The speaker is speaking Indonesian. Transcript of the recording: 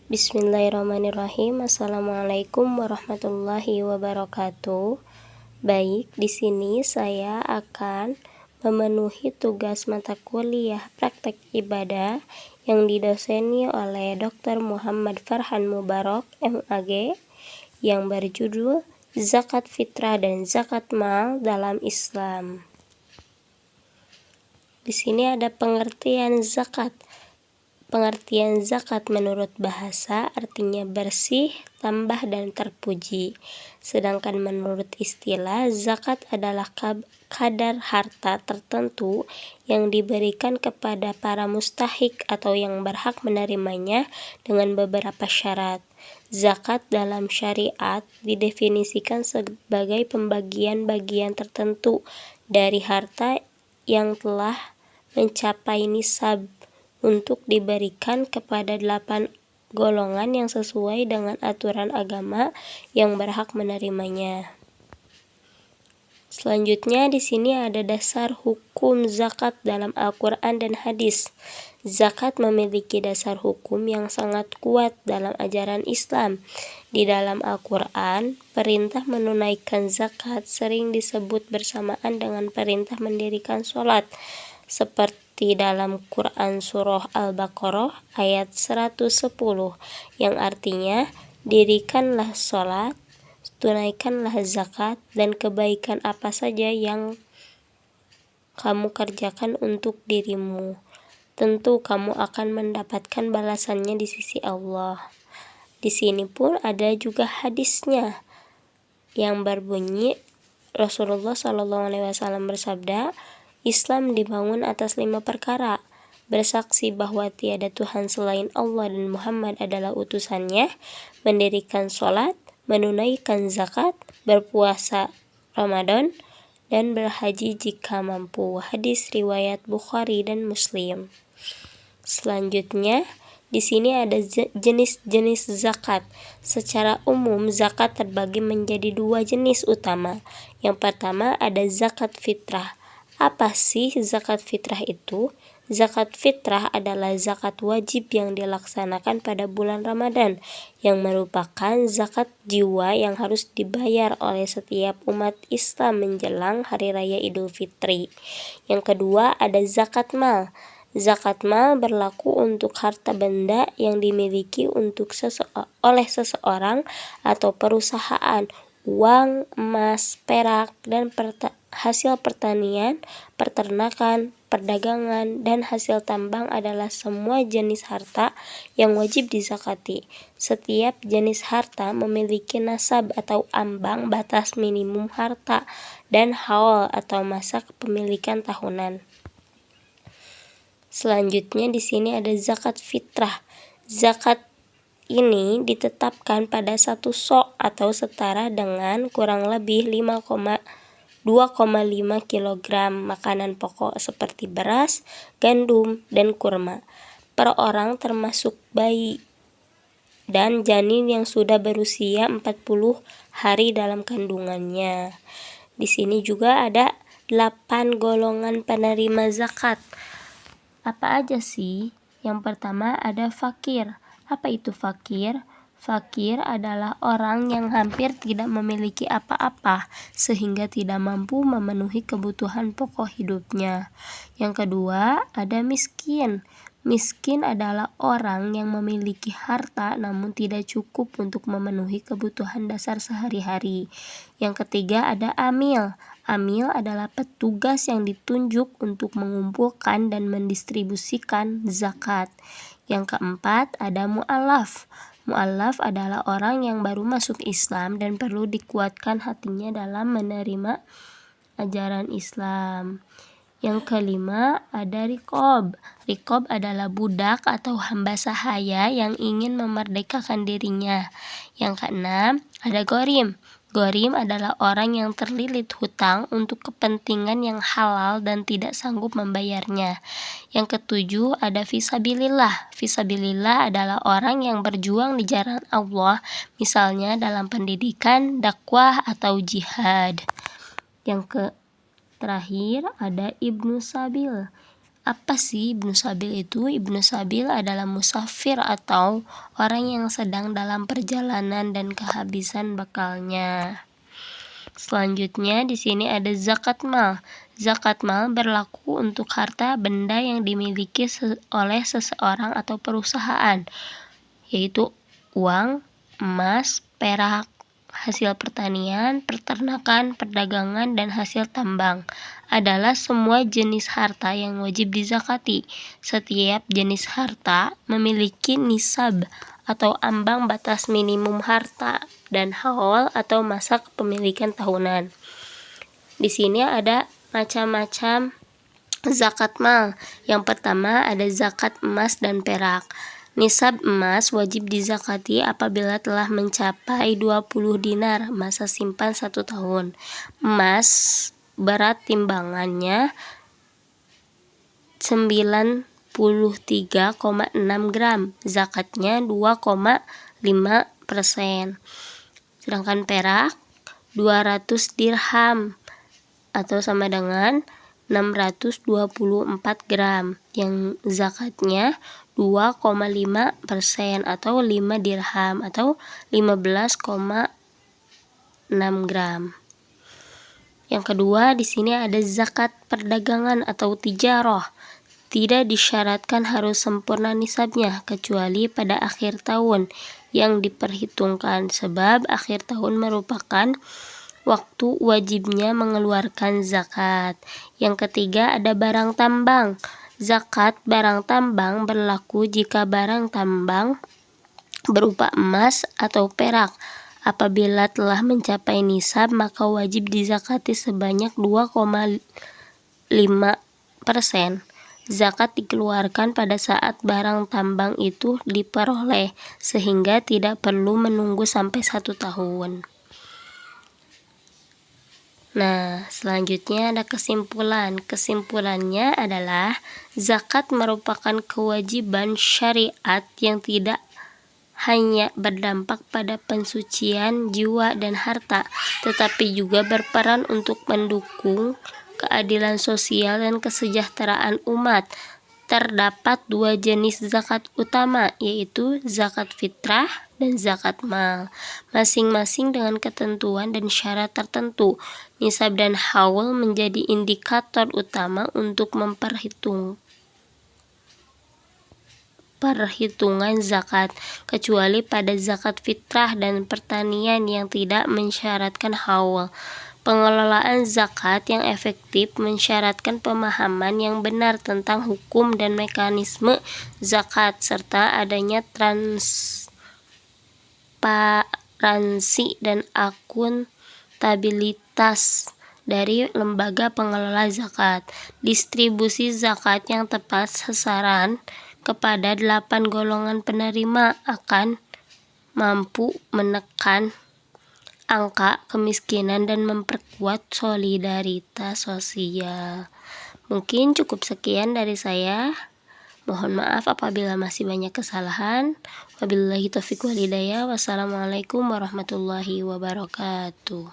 Bismillahirrahmanirrahim. Assalamualaikum warahmatullahi wabarakatuh. Baik, di sini saya akan memenuhi tugas mata kuliah praktek ibadah yang didoseni oleh Dr. Muhammad Farhan Mubarak, MAG, yang berjudul Zakat Fitrah dan Zakat Mal dalam Islam. Di sini ada pengertian zakat. Pengertian zakat menurut bahasa artinya bersih, tambah, dan terpuji. Sedangkan menurut istilah, zakat adalah kadar harta tertentu yang diberikan kepada para mustahik atau yang berhak menerimanya dengan beberapa syarat. Zakat dalam syariat didefinisikan sebagai pembagian-bagian tertentu dari harta yang telah mencapai nisab untuk diberikan kepada 8 golongan yang sesuai dengan aturan agama yang berhak menerimanya. Selanjutnya di sini ada dasar hukum zakat dalam Al-Quran dan hadis. Zakat memiliki dasar hukum yang sangat kuat dalam ajaran Islam. Di dalam Al-Quran, perintah menunaikan zakat sering disebut bersamaan dengan perintah mendirikan sholat, seperti dalam Quran Surah Al-Baqarah ayat 110 yang artinya dirikanlah sholat, tunaikanlah zakat, dan kebaikan apa saja yang kamu kerjakan untuk dirimu. Tentu kamu akan mendapatkan balasannya di sisi Allah. Di sini pun ada juga hadisnya yang berbunyi Rasulullah SAW bersabda, Islam dibangun atas 5 perkara. Bersaksi bahwa tiada Tuhan selain Allah dan Muhammad adalah utusannya, mendirikan sholat, menunaikan zakat, berpuasa Ramadan, dan berhaji jika mampu. Hadis riwayat Bukhari dan Muslim. Selanjutnya, di sini ada jenis-jenis zakat. Secara umum, zakat terbagi menjadi 2 jenis utama. Yang pertama ada zakat fitrah. Apa sih zakat fitrah itu? Zakat fitrah adalah zakat wajib yang dilaksanakan pada bulan Ramadan, yang merupakan zakat jiwa yang harus dibayar oleh setiap umat Islam menjelang Hari Raya Idul Fitri. Yang kedua ada zakat mal. Zakat mal berlaku untuk harta benda yang dimiliki oleh seseorang atau perusahaan, uang, emas, perak, dan hasil pertanian, peternakan, perdagangan, dan hasil tambang adalah semua jenis harta yang wajib dizakati. Setiap jenis harta memiliki nasab atau ambang batas minimum harta dan haul atau masa kepemilikan tahunan. Selanjutnya di sini ada zakat fitrah. Zakat ini ditetapkan pada 1 sok atau setara dengan kurang lebih 2,5 kg makanan pokok seperti beras, gandum, dan kurma per orang termasuk bayi dan janin yang sudah berusia 40 hari dalam kandungannya. Di sini juga ada 8 golongan penerima zakat. Apa aja sih? Yang pertama ada fakir. Apa itu fakir? Fakir adalah orang yang hampir tidak memiliki apa-apa sehingga tidak mampu memenuhi kebutuhan pokok hidupnya. Yang kedua ada miskin. Miskin adalah orang yang memiliki harta namun tidak cukup untuk memenuhi kebutuhan dasar sehari-hari. Yang ketiga ada amil. Amil adalah petugas yang ditunjuk untuk mengumpulkan dan mendistribusikan zakat. Yang keempat ada mu'alaf. Mu'alaf adalah orang yang baru masuk Islam dan perlu dikuatkan hatinya dalam menerima ajaran Islam. Yang kelima ada riqab. Riqab adalah budak atau hamba sahaya yang ingin memerdekakan dirinya. Yang keenam ada ghorim. Ghorim adalah orang yang terlilit hutang untuk kepentingan yang halal dan tidak sanggup membayarnya. Yang ketujuh ada fisabilillah. Fisabilillah adalah orang yang berjuang di jalan Allah, misalnya dalam pendidikan, dakwah, atau jihad. Yang terakhir ada ibnu sabil. Apa sih Ibnu Sabil itu? Ibnu Sabil adalah musafir atau orang yang sedang dalam perjalanan dan kehabisan bekalnya. Selanjutnya di sini ada zakat mal. Zakat mal berlaku untuk harta benda yang dimiliki oleh seseorang atau perusahaan, yaitu uang, emas, perak, hasil pertanian, peternakan, perdagangan, dan hasil tambang. Adalah semua jenis harta yang wajib dizakati. Setiap jenis harta memiliki nisab atau ambang batas minimum harta dan haul atau masa kepemilikan tahunan. Di sini ada macam-macam zakat mal. Yang pertama ada zakat emas dan perak. Nisab emas wajib dizakati apabila telah mencapai 20 dinar masa simpan 1 tahun. Emas berat timbangannya 93,6 gram, zakatnya 2,5%. Sedangkan perak 200 dirham atau sama dengan 624 gram yang zakatnya 2,5% atau 5 dirham atau 15,6 gram. Yang kedua di sini ada zakat perdagangan atau tijarah. Tidak disyaratkan harus sempurna nisabnya kecuali pada akhir tahun yang diperhitungkan, sebab akhir tahun merupakan waktu wajibnya mengeluarkan zakat. Yang ketiga ada barang tambang. Zakat barang tambang berlaku jika barang tambang berupa emas atau perak. Apabila telah mencapai nisab, maka wajib dizakati sebanyak 2,5%. Zakat dikeluarkan pada saat barang tambang itu diperoleh, sehingga tidak perlu menunggu sampai 1 tahun. Nah, selanjutnya ada kesimpulan. Kesimpulannya adalah zakat merupakan kewajiban syariat yang tidak hanya berdampak pada pensucian jiwa dan harta, tetapi juga berperan untuk mendukung keadilan sosial dan kesejahteraan umat. Terdapat 2 jenis zakat utama, yaitu zakat fitrah dan zakat mal, masing-masing dengan ketentuan dan syarat tertentu. Nisab dan haul menjadi indikator utama untuk perhitungan zakat, kecuali pada zakat fitrah dan pertanian yang tidak mensyaratkan haul. Pengelolaan zakat yang efektif mensyaratkan pemahaman yang benar tentang hukum dan mekanisme zakat, serta adanya transparansi dan akuntabilitas dari lembaga pengelola zakat. Distribusi zakat yang tepat sasaran kepada 8 golongan penerima akan mampu menekan angka kemiskinan dan memperkuat solidaritas sosial. Mungkin cukup sekian dari saya. Mohon maaf apabila masih banyak kesalahan. Wabillahi taufiq wal hidayah. Wassalamualaikum warahmatullahi wabarakatuh.